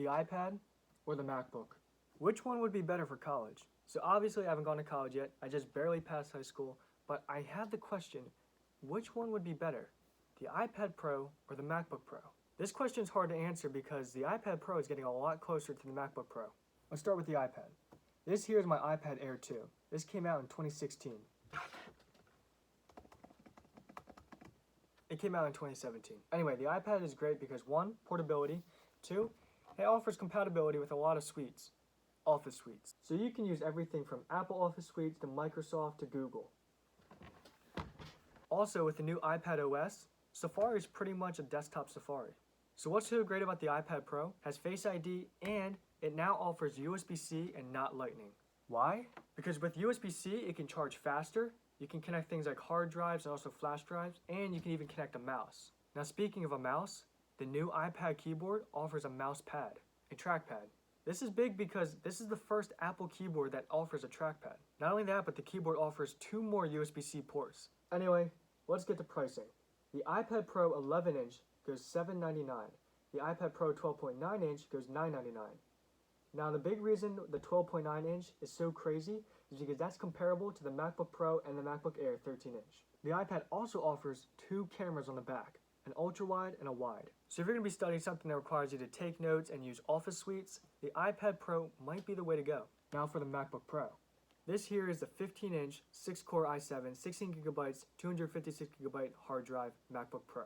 iPad or the MacBook? Which one would be better for college? So obviously I haven't gone to college yet. I just barely passed high school, but I have the question, which one would be better? The iPad Pro or the MacBook Pro? This question is hard to answer because the iPad Pro is getting a lot closer to the MacBook Pro. Let's start with the iPad. This here is my iPad Air 2. This came out in 2016. It came out in 2017. Anyway, the iPad is great because 1, portability, 2, it offers compatibility with a lot of suites, Office suites. So you can use everything from Apple Office suites to Microsoft to Google. Also, with the new iPad OS, Safari is pretty much a desktop Safari. So what's so great about the iPad Pro? It has Face ID and it now offers USB-C and not Lightning. Why? Because with USB-C, it can charge faster. You can connect things like hard drives and also flash drives, and you can even connect a mouse. Now speaking of a mouse, the new iPad keyboard offers a mouse pad, a trackpad. This is big because this is the first Apple keyboard that offers a trackpad. Not only that, but the keyboard offers 2 more USB-C ports. Anyway, let's get to pricing. The iPad Pro 11-inch goes $799. The iPad Pro 12.9-inch goes $999. Now the big reason the 12.9-inch is so crazy is because that's comparable to the MacBook Pro and the MacBook Air 13-inch. The iPad also offers 2 cameras on the back, an ultra-wide and a wide. So if you're going to be studying something that requires you to take notes and use Office suites, the iPad Pro might be the way to go. Now for the MacBook Pro. This here is the 15-inch, 6-core i7, 16GB, 256GB hard drive MacBook Pro.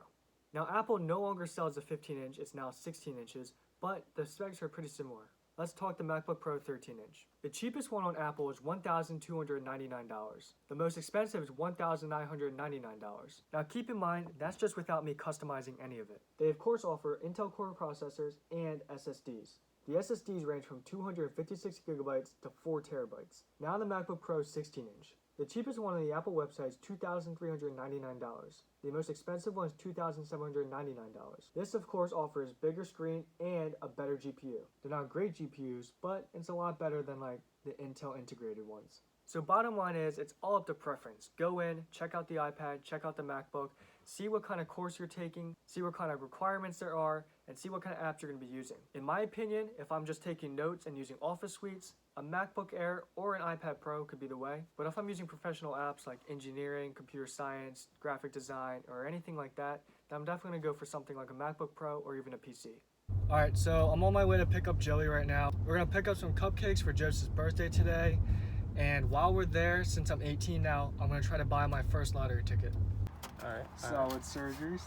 Now Apple no longer sells the 15-inch, it's now 16 inches, but the specs are pretty similar. Let's talk the MacBook Pro 13-inch. The cheapest one on Apple is $1,299. The most expensive is $1,999. Now keep in mind, that's just without me customizing any of it. They of course offer Intel Core processors and SSDs. The SSDs range from 256GB to 4TB. Now the MacBook Pro 16-inch. The cheapest one on the Apple website is $2,399. The most expensive one is $2,799. This of course offers bigger screen and a better GPU. They're not great GPUs, but it's a lot better than like the Intel integrated ones. So bottom line is, it's all up to preference. Go in, check out the iPad, check out the MacBook, see what kind of course you're taking, see what kind of requirements there are, and see what kind of apps you're going to be using. In my opinion, if I'm just taking notes and using Office suites, a MacBook Air or an iPad Pro could be the way. But if I'm using professional apps like engineering, computer science, graphic design, or anything like that, then I'm definitely going to go for something like a MacBook Pro or even a PC. Alright, so I'm on my way to pick up Joey right now. We're going to pick up some cupcakes for Joseph's birthday today. And while we're there, since I'm 18 now, I'm going to try to buy my first lottery ticket. Alright, solid surgery.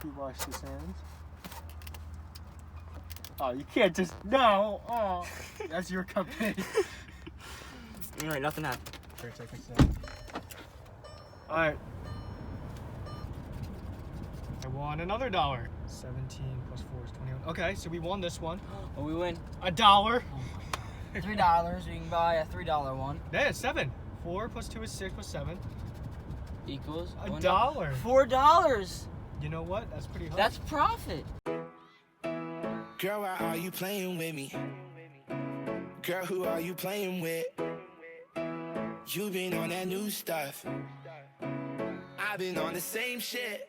He washed his hands. Oh, you can't just, no, oh, that's your cupcake. Alright, nothing happened. Sure, take a sip. Alright. I won another $1. 17 plus 4 is 21. Okay, so we won this one. Oh, we win $1. $3. We can buy a $3 one. Yeah, 7. 4 plus 2 is 6 plus 7. Equals $1. $4. You know what? That's pretty high. That's profit. Girl, why are you playing with me? Girl, who are you playing with? You been on that new stuff. I've been on the same shit.